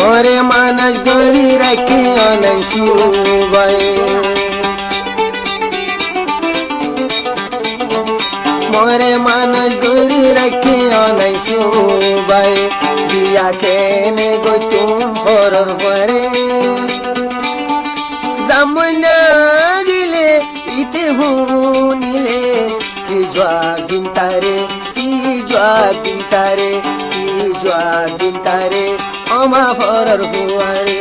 মরে মানস গরি রাখি অনেক সুবাই মরে মানস গরি রাখি অনেক সুবাই দিয়া কেনে গো তুম হরর পরে জামনা দিলে ইতে হুনিলে কি জোয়াবিন তারে কি জোয়াবিন তারে কি জোয়াবিন তারে অমা হরর হুয়ারে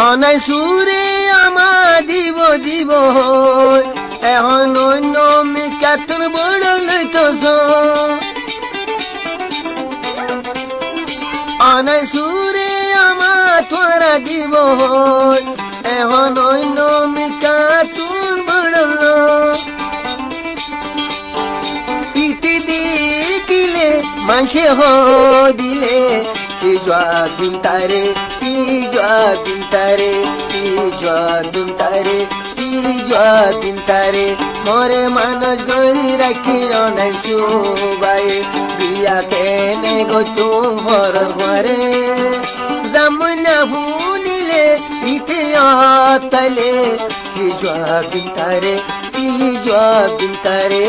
অনাই সুরে আমা দিব দিব এখন অন্য মিকাতুর বড় লইতছ অনাই সুরে আমা তোরা দিব এখন অন্য মিকাতুর বড় ইতি দিলে মাসে দিলে কি জোয়াবিন তারে কি জোয়াবিন তারে কি জোয়াবিন তারে কি জোয়াবিন তারে মরে মানস গরি রাখি অনেক সুবাই বিয়া কেনে গো তুম হর ঘরে জামনা হুনিলে ইতে অতলে কি জোয়াবিন তারে কি জোয়াবিন তারে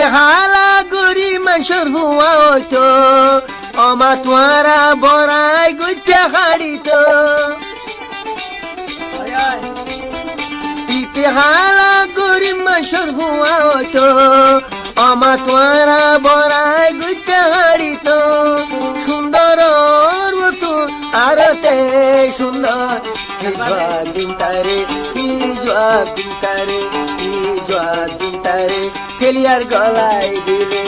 হালা গরি মাসর হুয়া হইতো অমা তোরা বড়াই গুচ্ছা হাড়িত ইতে হালা গরি মাসর হুয়া হইতো অমা তোরা বড়াই গুচ্ছা হাড়িত সুন্দর মতো আরতে সুন্দর কি জোয়াবিন তারে কি জোয়াবিন তারে কি জোয়াবিন তারে খেলিয়ার গলায় দিলে